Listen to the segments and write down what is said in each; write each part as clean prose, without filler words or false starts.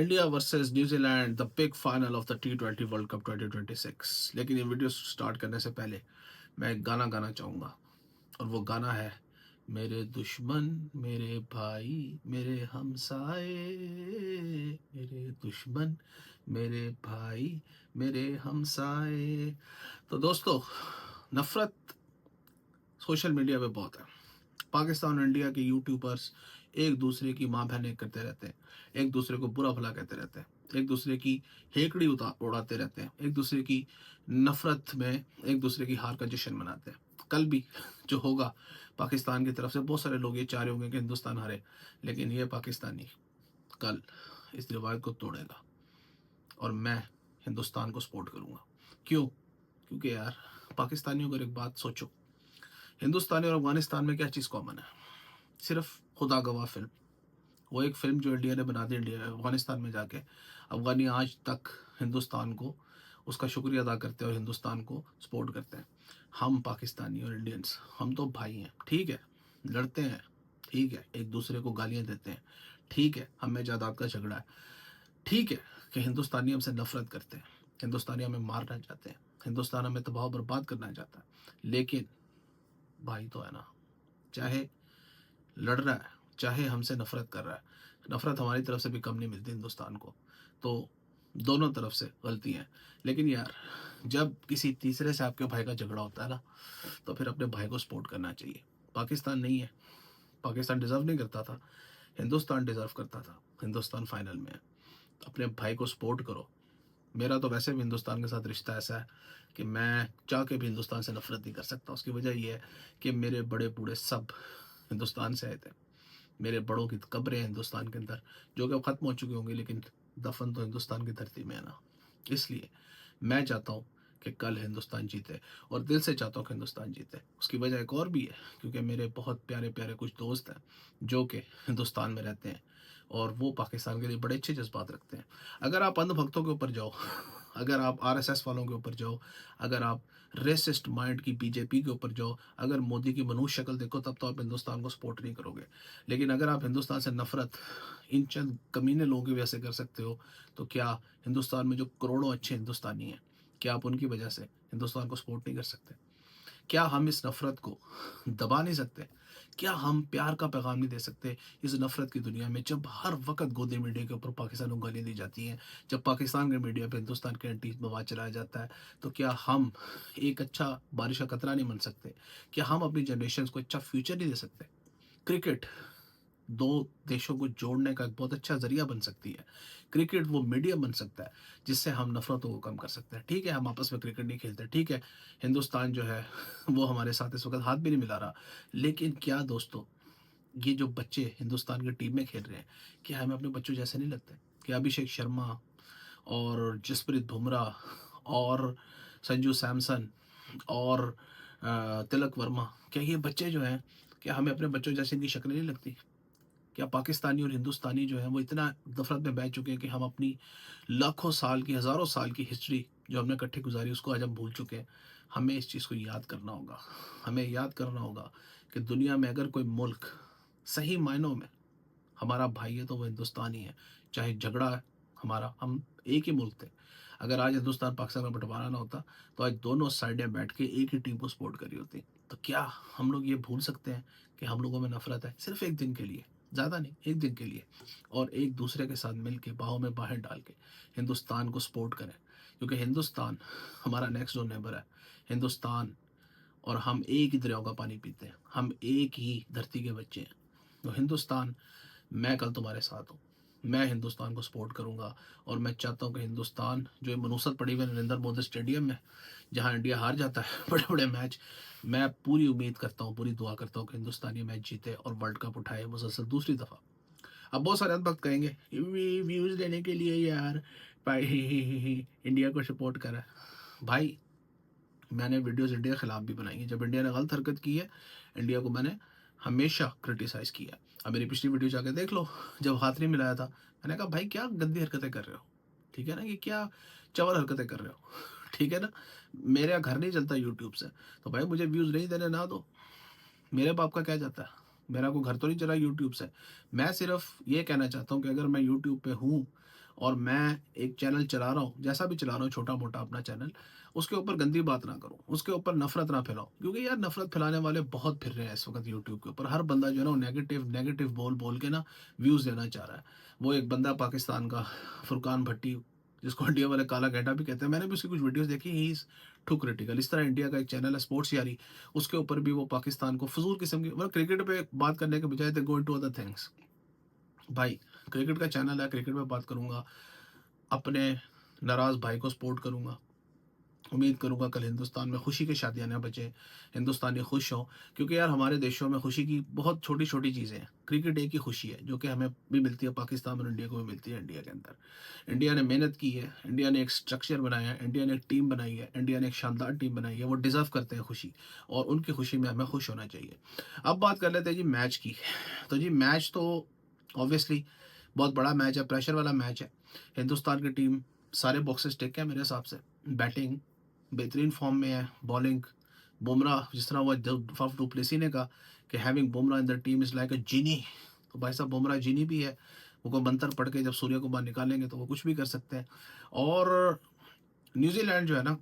India versus New Zealand, the big final of the T20 world cup 2026। लेकिन ये video start करने से पहले मैं एक गाना गाना चाहूँगा, और वो गाना है मेरे दुश्मन मेरे भाई मेरे हमसाए, मेरे दुश्मन मेरे भाई मेरे हमसाए। तो दोस्तों, नफरत सोशल मीडिया पे बहुत है। पाकिस्तान और इंडिया के यूट्यूबर्स एक दूसरे की माँ बहनें करते रहते हैं, एक दूसरे को बुरा भला कहते रहते हैं, एक दूसरे की हेकड़ी उड़ाते रहते हैं, एक दूसरे की नफरत में एक दूसरे की हार का जश्न मनाते हैं। कल भी जो होगा, पाकिस्तान की तरफ से बहुत सारे लोग ये चाह रहे होंगे कि हिंदुस्तान हारे, लेकिन ये पाकिस्तानी कल इस रिवायत को तोड़ेगा और मैं हिंदुस्तान को सपोर्ट करूंगा। क्यों? क्योंकि यार, पाकिस्तानियों को एक बात सोचो, हिंदुस्तानी और अफगानिस्तान में क्या चीज़ कॉमन है? सिर्फ खुदा गवाह फिल्म। वो एक फिल्म जो इंडिया ने बना दी इंडिया अफगानिस्तान में जाके। अफगानी आज तक हिंदुस्तान को उसका शुक्रिया अदा करते हैं और हिंदुस्तान को सपोर्ट करते हैं। हम पाकिस्तानी और इंडियंस, हम तो भाई हैं, ठीक है, लड़ते हैं, ठीक है, एक दूसरे को गालियां देते हैं, ठीक है, हमें जायदाद का झगड़ा है, ठीक है, कि हिंदुस्तानी हमसे नफरत करते हैं, हिंदुस्तानी हमें मारना चाहते हैं, हिंदुस्तान हमें तबाह बर्बाद करना चाहता है, लेकिन भाई तो है ना। चाहे लड़ रहा है, चाहे हमसे नफरत कर रहा है, नफरत हमारी तरफ से भी कम नहीं मिलती हिंदुस्तान को। तो दोनों तरफ से गलती है। लेकिन यार, जब किसी तीसरे से आपके भाई का झगड़ा होता है ना, तो फिर अपने भाई को सपोर्ट करना चाहिए। पाकिस्तान नहीं है, पाकिस्तान डिजर्व नहीं करता था, हिंदुस्तान डिजर्व करता था। हिंदुस्तान फाइनल में है, अपने भाई को सपोर्ट करो। मेरा तो वैसे भी हिंदुस्तान के साथ रिश्ता ऐसा है कि मैं चाह के भी हिंदुस्तान से नफरत नहीं कर सकता। उसकी वजह यह है कि मेरे बड़े बूढ़े सब हिंदुस्तान से आए थे। मेरे बड़ों की कब्रें हैं हिंदुस्तान के अंदर, जो कि अब ख़त्म हो चुकी होंगी, लेकिन दफन तो हिंदुस्तान की धरती में है ना। इसलिए मैं चाहता हूँ कि कल हिंदुस्तान जीते, और दिल से चाहता हूँ कि हिंदुस्तान जीते। उसकी वजह एक और भी है, क्योंकि मेरे बहुत प्यारे प्यारे कुछ दोस्त हैं जो कि हिंदुस्तान में रहते हैं, और वो पाकिस्तान के लिए बड़े अच्छे जज्बात रखते हैं। अगर आप अंधभक्तों के ऊपर जाओ, अगर आप आरएसएस वालों के ऊपर जाओ, अगर आप रेसिस्ट माइंड की बीजेपी के ऊपर जाओ, अगर मोदी की मनुष्य शक्ल देखो, तब तो आप हिंदुस्तान को सपोर्ट नहीं करोगे। लेकिन अगर आप हिंदुस्तान से नफरत इन चंद कमीने लोगों की वजह से कर सकते हो, तो क्या हिंदुस्तान में जो करोड़ों अच्छे हिंदुस्तानी हैं, क्या आप उनकी वजह से हिंदुस्तान को सपोर्ट नहीं कर सकते? क्या हम इस नफरत को दबा नहीं सकते? क्या हम प्यार का पैगाम नहीं दे सकते इस नफरत की दुनिया में, जब हर वक्त गोदी मीडिया के ऊपर पाकिस्तान को गालियाँ दी जाती हैं, जब पाकिस्तान के मीडिया पे हिंदुस्तान के एंटी मवाद चलाया जाता है? तो क्या हम एक अच्छा बारिश का कतरा नहीं बन सकते? क्या हम अपनी जनरेशन को अच्छा फ्यूचर नहीं दे सकते? क्रिकेट दो देशों को जोड़ने का एक बहुत अच्छा जरिया बन सकती है। क्रिकेट वो मीडियम बन सकता है जिससे हम नफरतों को कम कर सकते हैं। ठीक है, हम आपस में क्रिकेट नहीं खेलते, ठीक है, हिंदुस्तान जो है वो हमारे साथ इस वक्त हाथ भी नहीं मिला रहा, लेकिन क्या दोस्तों, ये जो बच्चे हिंदुस्तान की टीम में खेल रहे हैं, क्या हमें अपने बच्चों जैसे नहीं लगते? क्या अभिषेक शर्मा और जसप्रीत बुमराह और संजू सैमसन और तिलक वर्मा, क्या ये बच्चे जो हैं, क्या हमें अपने बच्चों जैसे इनकी शक्लें नहीं लगती? क्या पाकिस्तानी और हिंदुस्तानी जो है वो इतना नफरत में बह चुके हैं कि हम अपनी लाखों साल की, हज़ारों साल की हिस्ट्री जो हमने इकट्ठी गुजारी, उसको आज हम भूल चुके हैं। हमें इस चीज़ को याद करना होगा। हमें याद करना होगा कि दुनिया में अगर कोई मुल्क सही मायनों में हमारा भाई है, तो वो हिंदुस्तान ही है। चाहे झगड़ा है हमारा, हम एक ही मुल्क थे। अगर आज हिंदुस्तान पाकिस्तान में बंटवारा ना होता, तो आज दोनों साइडें बैठ के एक ही टीम को सपोर्ट करी होती। तो क्या हम लोग ये भूल सकते हैं कि हम लोगों में नफरत है? सिर्फ एक दिन के लिए, ज़्यादा नहीं, एक दिन के लिए, और एक दूसरे के साथ मिल के बाहों में बाहें डाल के हिंदुस्तान को सपोर्ट करें। क्योंकि हिंदुस्तान हमारा नेक्स्ट डोर नेबर है। हिंदुस्तान और हम एक ही दरियाओं का पानी पीते हैं, हम एक ही धरती के बच्चे हैं। तो हिंदुस्तान, मैं कल तुम्हारे साथ हूँ। मैं हिंदुस्तान को सपोर्ट करूंगा, और मैं चाहता हूँ कि हिंदुस्तान जो ये मनुसत पड़ी हुई है नरेंद्र मोदी स्टेडियम में, जहाँ इंडिया हार जाता है बड़े बड़े मैच, मैं पूरी उम्मीद करता हूँ, पूरी दुआ करता हूँ कि हिंदुस्तान ये मैच जीते और वर्ल्ड कप उठाए मुसलसल दूसरी दफ़ा। अब बहुत सारे वक्त कहेंगे व्यूज़ लेने के लिए यार भाई इंडिया को सपोर्ट करा। भाई, मैंने वीडियोस इंडिया के खिलाफ भी बनाई है। जब इंडिया ने गलत हरकत की है, इंडिया को मैंने हमेशा क्रिटिसाइज़ किया है। अब मेरी पिछली वीडियो जाके देख लो, जब हाथ नहीं मिलाया था, मैंने कहा भाई क्या गंदी हरकतें कर रहे हो, ठीक है ना, ये क्या चवर हरकतें कर रहे हो ठीक है ना। मेरा घर नहीं चलता यूट्यूब से, तो भाई मुझे व्यूज़ नहीं देने ना दो, मेरे बाप का क्या जाता है? मेरा कोई घर तो नहीं चला यूट्यूब से। मैं सिर्फ ये कहना चाहता हूँ कि अगर मैं यूट्यूब पे हूँ और मैं एक चैनल चला रहा हूँ, जैसा भी चला रहा हूँ छोटा मोटा अपना चैनल, उसके ऊपर गंदी बात ना करूँ, उसके ऊपर नफरत ना फैलाओ, क्योंकि यार नफरत फैलाने वाले बहुत फिर रहे हैं इस वक्त यूट्यूब के ऊपर। हर बंदा जो है ना वो नेगेटिव नेगेटिव बोल बोल के ना व्यूज़ लेना चाह रहा है। वो एक बंदा पाकिस्तान का फुरकान भट्टी, जिसको इंडिया वाले काला गेंडा भी कहते हैं, मैंने भी उसकी कुछ वीडियोस देखी, ही इज़ टू क्रिटिकल। इस तरह इंडिया का एक चैनल है स्पोर्ट्स यारी, उसके ऊपर भी वो पाकिस्तान को फजूल किस्म की, मतलब क्रिकेट पे बात करने के बजाय दे गो इनटू अदर थिंग्स। भाई क्रिकेट का चैनल है, क्रिकेट पे बात करूंगा, अपने नाराज़ भाई को सपोर्ट करूंगा। उम्मीद करूंगा कल हिंदुस्तान में खुशी की शादियां ना बचें, हिंदुस्तानी खुश हों, क्योंकि यार हमारे देशों में खुशी की बहुत छोटी छोटी चीज़ें हैं। क्रिकेट एक ही खुशी है जो कि हमें भी मिलती है पाकिस्तान और इंडिया को भी मिलती है। इंडिया के अंदर इंडिया ने मेहनत की है, इंडिया ने एक स्ट्रक्चर बनाया है, इंडिया ने एक टीम बनाई है, इंडिया ने एक शानदार टीम बनाई है, वो डिज़र्व करते हैं खुशी, और उनकी खुशी में हमें खुश होना चाहिए। अब बात कर लेते हैं जी मैच की। तो जी मैच तो ऑब्वियसली बहुत बड़ा मैच है, प्रेशर वाला मैच है। हिंदुस्तान की टीम सारे बॉक्सेस टिक है मेरे हिसाब से। बैटिंग बेहतरीन फॉर्म में है, बॉलिंग बुमराह, जिस तरह वो फाफ डुप्लेसी ने कहा कि having Bumrah in the team is like a genie, तो भाई साहब बुमराह जीनी भी है। वो कोई मंत्र पढ़ के जब सूर्य को बाहर निकालेंगे तो वो कुछ भी कर सकते हैं। और न्यूजीलैंड जो है ना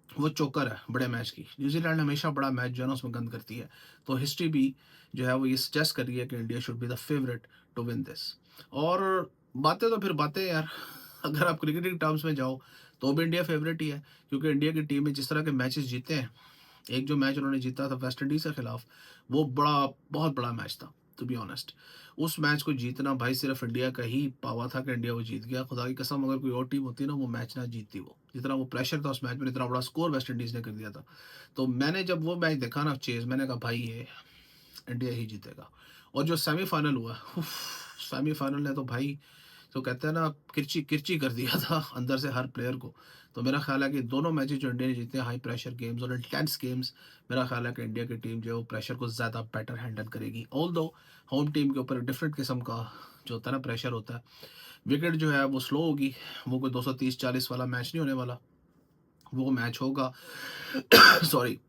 वो चोकर है बड़े मैच की। न्यूजीलैंड हमेशा बड़ा मैच जो है ना उसमें गंद करती है। तो हिस्ट्री भी जो है वो ये सजेस्ट कर रही है कि India should be the favourite to win this. और बातें तो फिर बातें यार, अगर आप क्रिकेटिंग टर्म्स में जाओ तो भी इंडिया फेवरेट ही है, क्योंकि इंडिया की टीम में जिस तरह के मैचेस जीते हैं, एक जो मैच उन्होंने जीता था वेस्ट इंडीज के खिलाफ, वो बहुत बड़ा मैच था टू बी ऑनेस्ट। उस मैच को जीतना भाई सिर्फ इंडिया का ही पावा था कि इंडिया वो जीत गया। खुदा की कसम अगर कोई और टीम होती ना वो मैच ना जीतती। वो जितना वो प्रेशर था उस मैच में, इतना बड़ा स्कोर वेस्ट इंडीज ने कर दिया था। तो मैंने जब वो मैच देखा ना चेज, मैंने कहा भाई ये इंडिया ही जीतेगा। और जो सेमीफाइनल हुआ, सेमीफाइनल ने तो भाई, तो कहते हैं ना किरची किरची कर दिया था अंदर से हर प्लेयर को। तो मेरा ख्याल है कि दोनों मैचेस जो इंडिया ने जीते, हाई प्रेशर गेम्स और इंटेंस गेम्स, मेरा ख्याल है कि इंडिया की टीम जो है वो प्रेशर को ज़्यादा बेटर हैंडल करेगी। ऑल दो होम टीम के ऊपर एक डिफरेंट किस्म का जो होता है ना प्रेशर होता है। विकेट जो है वो स्लो होगी, वो कोई 230-40 वाला मैच नहीं होने वाला। वो मैच होगा सॉरी,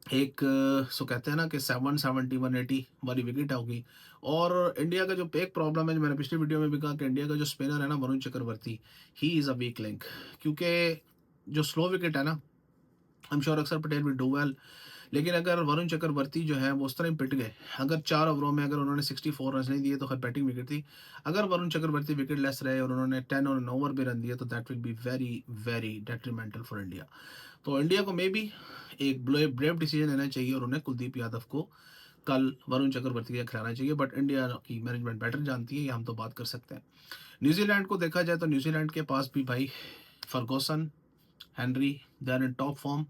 एक सो कहते हैं ना कि 770-180 वाली विकेट होगी। और इंडिया का जो एक प्रॉब्लम है, जो मैंने पिछली वीडियो में भी कहा कि इंडिया का जो स्पिनर है ना Varun Chakravarthy, he is a weak link. क्योंकि जो स्लो विकेट है ना, आई एम श्योर अक्षर पटेल विल डू वेल, लेकिन अगर वरुण चक्रवर्ती जो है वो उस तरह ही पिट गए, अगर 4 ओवरों में अगर उन्होंने 64 रन नहीं दिए तो खैर बैटिंग विकेट थी, अगर वरुण चक्रवर्ती विकेट लेस रहे और उन्होंने 10 और 9 ओवर भी रन दिए तो that will be very very detrimental for India. तो इंडिया को मे बी एक ब्रेव डिसीजन लेना चाहिए और उन्हें कुलदीप यादव को कल वरुण चक्रवर्ती का खिलाना चाहिए। बट इंडिया की मैनेजमेंट बेटर जानती है, ये हम तो बात कर सकते हैं। न्यूजीलैंड को देखा जाए तो न्यूजीलैंड के पास भी भाई Ferguson, Henry, they are in top form.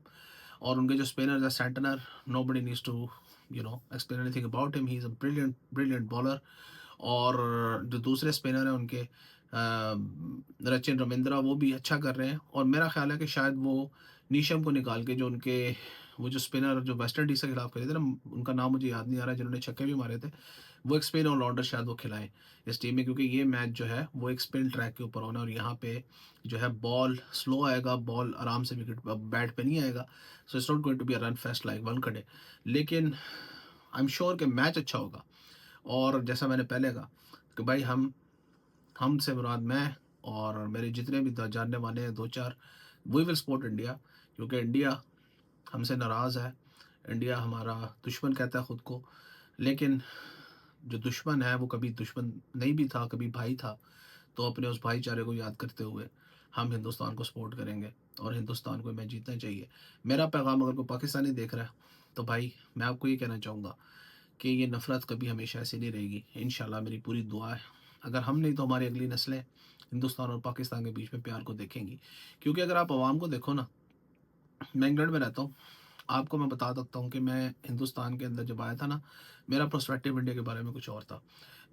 और उनके जो स्पिनर है Santner, nobody needs to explain anything about him, he is a brilliant brilliant bowler. और जो दूसरे स्पिनर हैं उनके रचिन रविंद्रा, वो भी अच्छा कर रहे हैं। और मेरा ख्याल है कि शायद वो नीशम को निकाल के जो उनके वो जो स्पिनर जो वेस्ट इंडीज के खिलाफ खेले थे ना, उनका नाम मुझे याद नहीं आ रहा है, जिन्होंने छक्के भी मारे थे, वो एक स्पिन ऑलराउंडर शायद वो खिलाएं इस टीम में, क्योंकि ये मैच जो है वो एक स्पिन ट्रैक के ऊपर होना है और यहाँ पे जो है बॉल स्लो आएगा, बॉल आराम से विकेट बैट पे नहीं आएगा। So it's not going to be a run fest like Wankhede. लेकिन आई एम श्योर कि मैच अच्छा होगा। और जैसा मैंने पहले कहा कि भाई हमसे मुराद मैं और मेरे जितने भी जानने वाले हैं 2-4, वी विल सपोर्ट इंडिया, क्योंकि इंडिया हमसे नाराज़ है। इंडिया हमारा दुश्मन कहता है ख़ुद को, लेकिन जो दुश्मन है वो कभी दुश्मन नहीं भी था, कभी भाई था। तो अपने उस भाईचारे को याद करते हुए हम हिंदुस्तान को सपोर्ट करेंगे और हिंदुस्तान को मैच जीतना चाहिए। मेरा पैगाम अगर कोई पाकिस्तानी देख रहा है तो भाई मैं आपको ये कहना चाहूँगा कि ये नफ़रत कभी हमेशा ऐसी नहीं रहेगी। इंशाल्लाह मेरी पूरी दुआ है, अगर हम नहीं तो हमारी अगली नस्लें हिंदुस्तान और पाकिस्तान के बीच में प्यार को देखेंगी। क्योंकि अगर आप आवाम को देखो ना, मैं इंग्लैंड में रहता हूँ, आपको मैं बता सकता हूँ कि मैं हिंदुस्तान के अंदर जब आया था ना, मेरा पर्सपेक्टिव इंडिया के बारे में कुछ और था।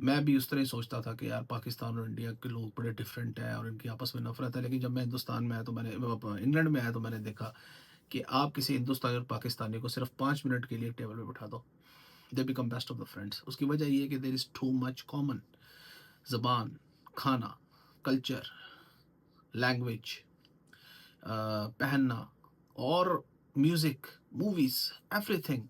मैं भी उस तरह ही सोचता था कि यार पाकिस्तान और इंडिया के लोग बड़े डिफरेंट हैं और इनकी आपस में नफरत है। लेकिन जब मैं हिंदुस्तान में आया तो इंग्लैंड में आया तो मैंने देखा कि आप किसी हिंदुस्तानी और पाकिस्तानी को सिर्फ 5 मिनट के लिए एक टेबल पर बैठा दो, they become best of the friends. उसकी वजह ये है कि there is too much common, ज़बान, खाना, कल्चर, लैंग्वेज, पहनना और म्यूज़िक, मूवीज़, एवरीथिंग,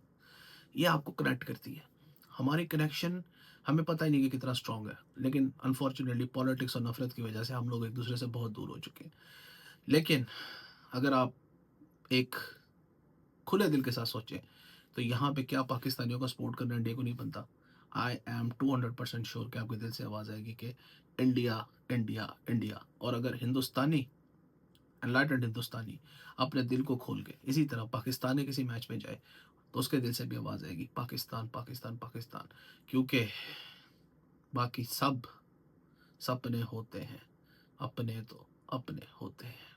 ये आपको कनेक्ट करती है। हमारी कनेक्शन हमें पता ही नहीं कि कितना स्ट्रांग है, लेकिन अनफॉर्चुनेटली पॉलिटिक्स और नफरत की वजह से हम लोग एक दूसरे से बहुत दूर हो चुके हैं। लेकिन अगर आप एक खुले दिल के साथ सोचें, तो यहाँ पे क्या पाकिस्तानियों का सपोर्ट करना इंडिया को नहीं बनता? आई एम 200% श्योर कि आपके दिल से आवाज़ आएगी कि इंडिया, इंडिया, इंडिया। और अगर हिंदुस्तानी, एनलाइटेंड हिंदुस्तानी अपने दिल को खोल के इसी तरह पाकिस्तानी किसी मैच में जाए, तो उसके दिल से भी आवाज़ आएगी पाकिस्तान, पाकिस्तान, पाकिस्तान। क्योंकि बाकी सब सपने होते हैं, अपने तो अपने होते हैं।